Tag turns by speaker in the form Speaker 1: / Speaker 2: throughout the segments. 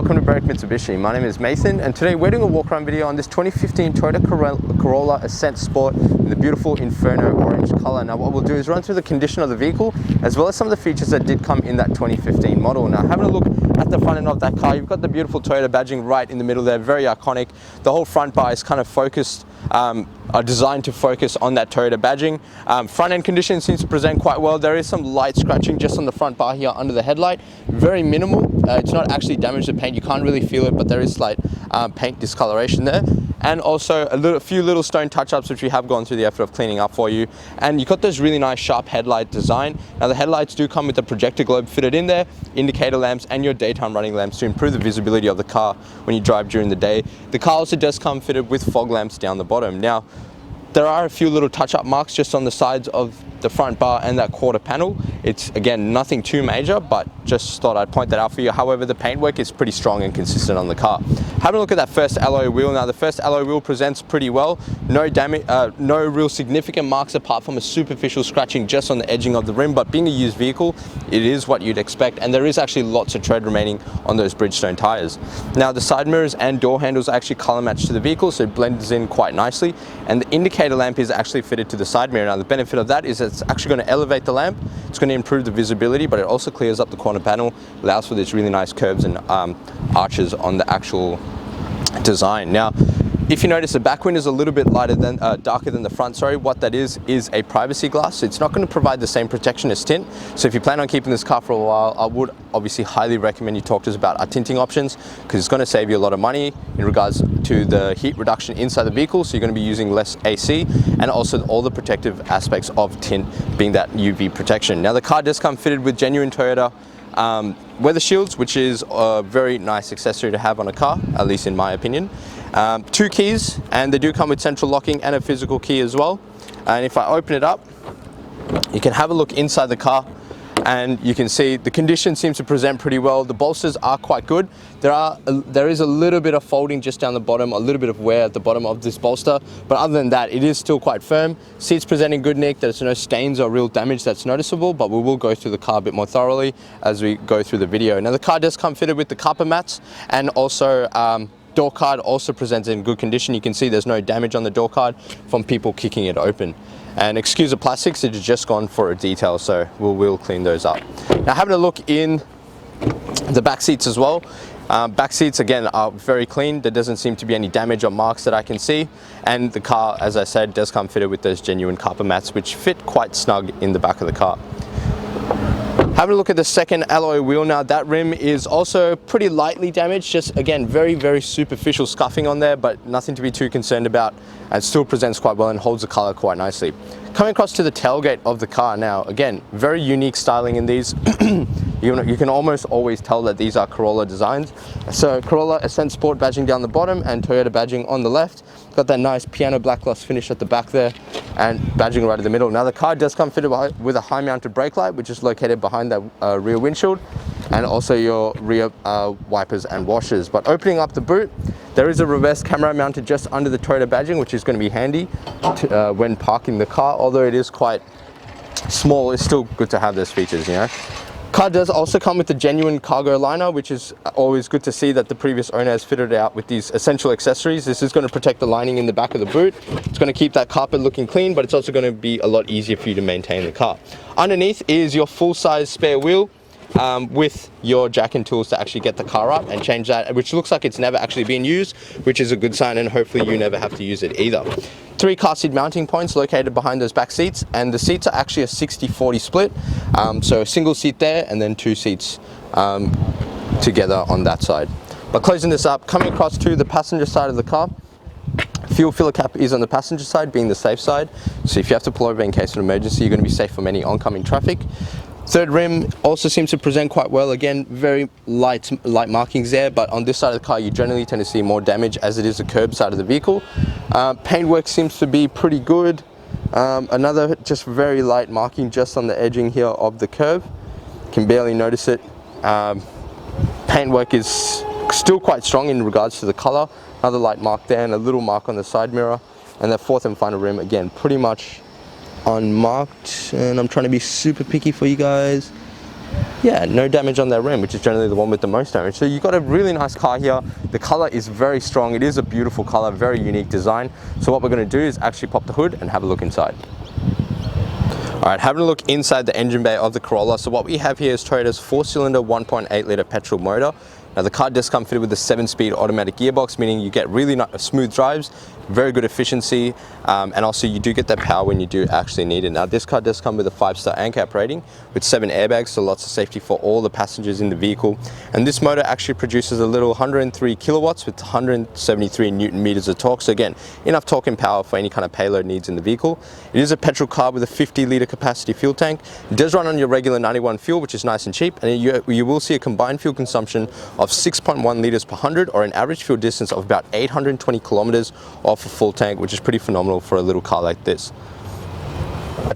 Speaker 1: welcome to Barrick Mitsubishi. My name is Mason and today we're doing a walk around video on this 2015 Toyota Corolla Ascent Sport in the beautiful Inferno orange color. Now what we'll do is run through the condition of the vehicle as well as some of the features that did come in that 2015 model. Now having a look at the front end of that car, you've got the beautiful Toyota badging right in the middle there, very iconic. The whole front bar is kind of focused, are designed to focus on that Toyota badging. Front end condition seems to present quite well. There is some light scratching just on the front bar here under the headlight, very minimal. It's not actually damaged to paint, you can't really feel it, but there is slight paint discoloration there. And also a few little stone touch-ups which we have gone through the effort of cleaning up for you. And you've got those really nice sharp headlight design. Now the headlights do come with the projector globe fitted in there, indicator lamps and your daytime running lamps to improve the visibility of the car when you drive during the day. The car also does come fitted with fog lamps down the bottom. Now there are a few little touch-up marks just on the sides of the front bar and that quarter panel. It's again nothing too major, but just thought I'd point that out for you. However, the paintwork is pretty strong and consistent on the car. Having a look at that first alloy wheel. Now the first alloy wheel presents pretty well. No damage, no real significant marks apart from a superficial scratching just on the edging of the rim, but being a used vehicle, it is what you'd expect, and there is actually lots of tread remaining on those Bridgestone tires. Now the side mirrors and door handles are actually color matched to the vehicle, so it blends in quite nicely, and the indicator lamp is actually fitted to the side mirror. Now the benefit of that is it's actually going to elevate the lamp, it's going to improve the visibility, but it also clears up the corner panel, allows for these really nice curves and arches on the actual design. Now if you notice, the back window is a little bit lighter than darker than the front. Sorry, what that is a privacy glass. It's not going to provide the same protection as tint, so if you plan on keeping this car for a while, I would obviously highly recommend you talk to us about our tinting options, because it's going to save you a lot of money in regards to the heat reduction inside the vehicle, so you're going to be using less AC, and also all the protective aspects of tint being that UV protection. Now the car does come fitted with genuine Toyota weather shields, which is a very nice accessory to have on a car, at least in my opinion. 2 keys, and they do come with central locking and a physical key as well. And if I open it up, you can have a look inside the car and you can see the condition seems to present pretty well. The bolsters are quite good. There is a little bit of folding just down the bottom, a little bit of wear at the bottom of this bolster, but other than that, it is still quite firm. Seats presenting good nick, there's no stains or real damage that's noticeable, but we will go through the car a bit more thoroughly as we go through the video. Now the car does come fitted with the carpet mats, and also door card also presents in good condition. You can see there's no damage on the door card from people kicking it open. And excuse the plastics, it has just gone for a detail, so we'll clean those up. Now having a look in the back seats as well. Back seats again are very clean. There doesn't seem to be any damage or marks that I can see. And the car, as I said, does come fitted with those genuine carpet mats, which fit quite snug in the back of the car. Having a look at the second alloy wheel now, that rim is also pretty lightly damaged, just again, very, very superficial scuffing on there, but nothing to be too concerned about, and still presents quite well and holds the color quite nicely. Coming across to the tailgate of the car now, again, very unique styling in these. You can almost always tell that these are Corolla designs. So Corolla Ascent Sport badging down the bottom and Toyota badging on the left. Got that nice piano black gloss finish at the back there and badging right in the middle. Now the car does come fitted with a high mounted brake light, which is located behind that rear windshield, and also your rear wipers and washers. But opening up the boot, there is a reverse camera mounted just under the Toyota badging, which is going to be handy when parking the car. Although it is quite small, it's still good to have those features, you know. Car does also come with the genuine cargo liner, which is always good to see that the previous owner has fitted it out with these essential accessories. This is going to protect the lining in the back of the boot. It's going to keep that carpet looking clean, but it's also going to be a lot easier for you to maintain the car. Underneath is your full-size spare wheel with your jack and tools to actually get the car up and change that, which looks like it's never actually been used, which is a good sign, and hopefully you never have to use it either. 3 car seat mounting points located behind those back seats, and the seats are actually a 60-40 split, so a single seat there and then 2 seats together on that side. But closing this up, coming across to the passenger side of the car, fuel filler cap is on the passenger side, being the safe side, so if you have to pull over in case of an emergency, you're going to be safe from any oncoming traffic. Third rim also seems to present quite well. Again, very light markings there, but on this side of the car you generally tend to see more damage as it is the curb side of the vehicle. Paintwork seems to be pretty good. Another just very light marking just on the edging here of the curve. Can barely notice it. Paintwork is still quite strong in regards to the color. Another light mark there and a little mark on the side mirror. And the fourth and final rim, again, pretty much unmarked, and I'm trying to be super picky for you guys. yeah, no damage on that rim, which is generally the one with the most damage. So you've got a really nice car here. The color is very strong. It is a beautiful color, very unique design. So what we're going to do is actually pop the hood and have a look inside. All right, having a look inside the engine bay of the Corolla. So what we have here is Toyota's 4-cylinder 1.8 litre petrol motor. Now the car does come fitted with a 7-speed automatic gearbox, meaning you get really smooth drives, very good efficiency, and also you do get that power when you do actually need it. Now this car does come with a 5-star ANCAP rating with 7 airbags, so lots of safety for all the passengers in the vehicle. And this motor actually produces a little 103 kilowatts with 173 Newton meters of torque. So again, enough torque and power for any kind of payload needs in the vehicle. It is a petrol car with a 50 litre capacity fuel tank. It does run on your regular 91 fuel, which is nice and cheap, and you will see a combined fuel consumption of 6.1 litres per 100, or an average fuel distance of about 820 kilometers off a full tank, which is pretty phenomenal for a little car like this.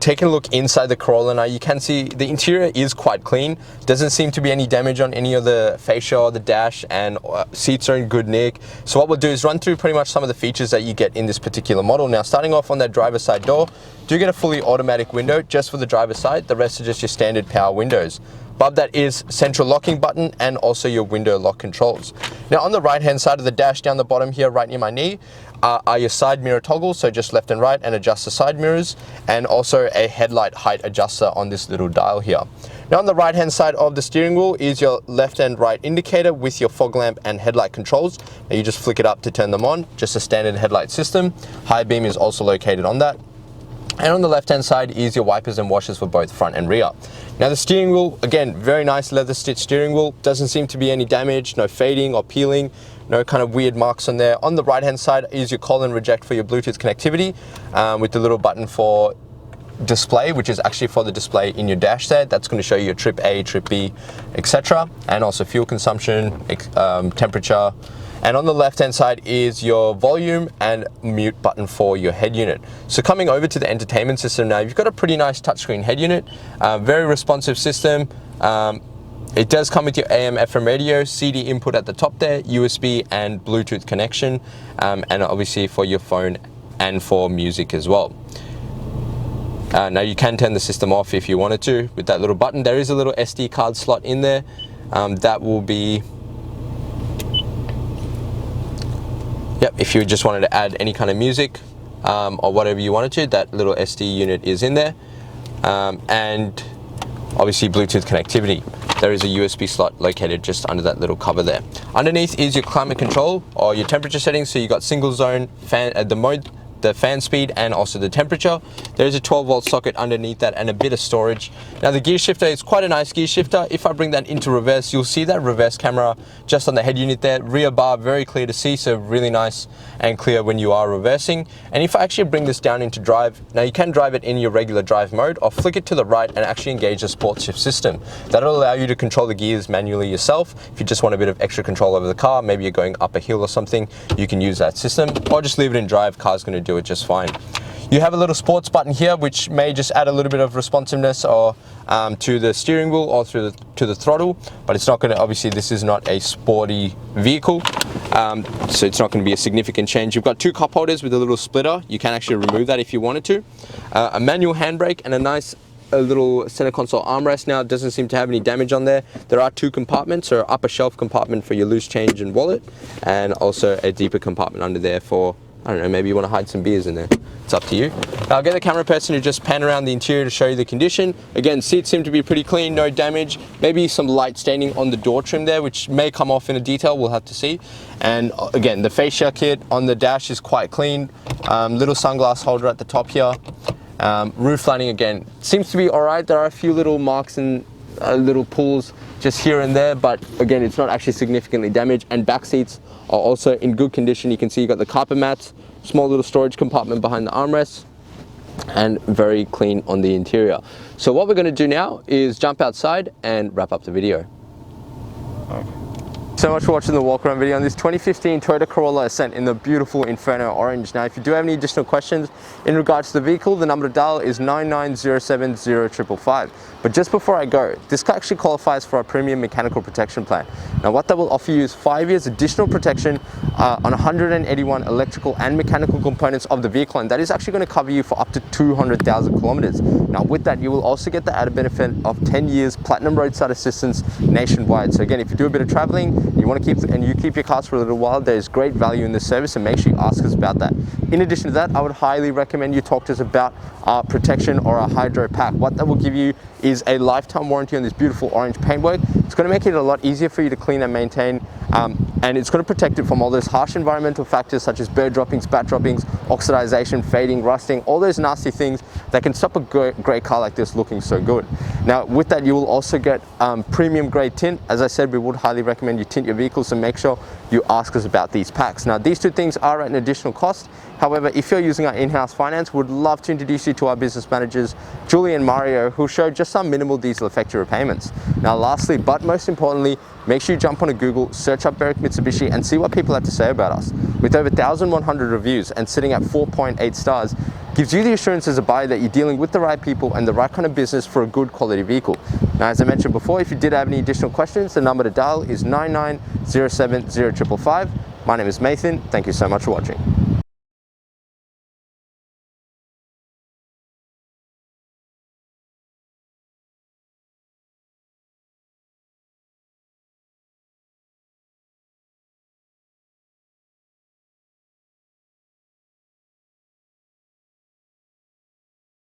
Speaker 1: Taking a look inside the Corolla now, you can see the interior is quite clean. Doesn't seem to be any damage on any of the fascia or the dash, and seats are in good nick. So what we'll do is run through pretty much some of the features that you get in this particular model. Now starting off on that driver's side door, do get a fully automatic window just for the driver's side. The rest are just your standard power windows. Above that is central locking button and also your window lock controls. Now on the right hand side of the dash, down the bottom here right near my knee, are your side mirror toggles, so just left and right, and adjust the side mirrors, and also a headlight height adjuster on this little dial here. Now on the right hand side of the steering wheel is your left and right indicator with your fog lamp and headlight controls. Now you just flick it up to turn them on, just a standard headlight system. High beam is also located on that. And on the left hand side is your wipers and washers for both front and rear. Now the steering wheel, again, very nice leather stitched steering wheel. Doesn't seem to be any damage, no fading or peeling, no kind of weird marks on there. On the right hand side is your call and reject for your Bluetooth connectivity, with the little button for display, which is actually for the display in your dash there. That's going to show you your trip A, trip B, etc. And also fuel consumption, temperature. And on the left hand side is your volume and mute button for your head unit. So coming over to the entertainment system now, you've got a pretty nice touchscreen head unit, very responsive system. It does come with your AM FM radio, CD input at the top there, USB and Bluetooth connection, and obviously for your phone and for music as well. Now you can turn the system off if you wanted to with that little button. There is a little SD card slot in there. That will be, yep, if you just wanted to add any kind of music or whatever you wanted to, that little SD unit is in there. And obviously Bluetooth connectivity. There is a USB slot located just under that little cover there. Underneath is your climate control or your temperature settings. So you got single zone, fan, the fan speed, and also the temperature. There is a 12-volt socket underneath that and a bit of storage. Now the gear shifter is quite a nice gear shifter. If I bring that into reverse, you'll see that reverse camera just on the head unit there. Rear bar very clear to see, so really nice and clear when you are reversing. And if I actually bring this down into drive, now you can drive it in your regular drive mode or flick it to the right and actually engage the sports shift system. That'll allow you to control the gears manually yourself. If you just want a bit of extra control over the car, maybe you're going up a hill or something, you can use that system, or just leave it in drive. Car's going to do it just fine. You have a little sports button here, which may just add a little bit of responsiveness or to the steering wheel or to the throttle, but it's not going to, obviously this is not a sporty vehicle, so it's not going to be a significant change. You've got two cup holders with a little splitter. You can actually remove that if you wanted to. A manual handbrake and a little center console armrest. Now it doesn't seem to have any damage on there. There are two compartments, so upper shelf compartment for your loose change and wallet, and also a deeper compartment under there for, I don't know, maybe you want to hide some beers in there. It's up to you. I'll get the camera person to just pan around the interior to show you the condition. Again, seats seem to be pretty clean, no damage. Maybe some light staining on the door trim there, which may come off in a detail, we'll have to see. And again, the fascia kit on the dash is quite clean. Little sunglass holder at the top here. Roof lining, again, seems to be all right. There are a few little marks and little pulls just here and there, but again, it's not actually significantly damaged. And back seats are also in good condition. You can see you got the carpet mats, small little storage compartment behind the armrests, and very clean on the interior. So what we're going to do now is jump outside and wrap up the video. So much for watching the walk around video on this 2015 Toyota Corolla Ascent in the beautiful Inferno Orange. Now, if you do have any additional questions in regards to the vehicle, the number to dial is 99070555. But just before I go, this car actually qualifies for our premium mechanical protection plan. Now, what that will offer you is 5 years additional protection on 181 electrical and mechanical components of the vehicle, and that is actually going to cover you for up to 200,000 kilometers. Now, with that, you will also get the added benefit of 10 years platinum roadside assistance nationwide. So again, if you do a bit of traveling, you want to keep your cars for a little while, there's great value in this service, and make sure you ask us about that. In addition to that, I would highly recommend you talk to us about our protection or our hydro pack. What that will give you is a lifetime warranty on this beautiful orange paintwork. It's going to make it a lot easier for you to clean and maintain, and it's going to protect it from all those harsh environmental factors such as bird droppings, bat droppings, oxidization, fading, rusting, all those nasty things that can stop a great car like this looking so good. Now, with that, you will also get premium grade tint. As I said, we would highly recommend you tint your vehicle, so make sure you ask us about these packs. Now, these two things are at an additional cost. However, if you're using our in-house finance, we'd love to introduce you to our business managers, Julie and Mario, who'll show just some minimal diesel effective repayments. Now, lastly, but most importantly, make sure you jump on a Google, search up Berwick Mitsubishi, and see what people have to say about us. With over 1,100 reviews and sitting at 4.8 stars, gives you the assurance as a buyer that you're dealing with the right people and the right kind of business for a good quality vehicle. Now, as I mentioned before, if you did have any additional questions, the number to dial is 99070555. My name is Nathan. Thank you so much for watching.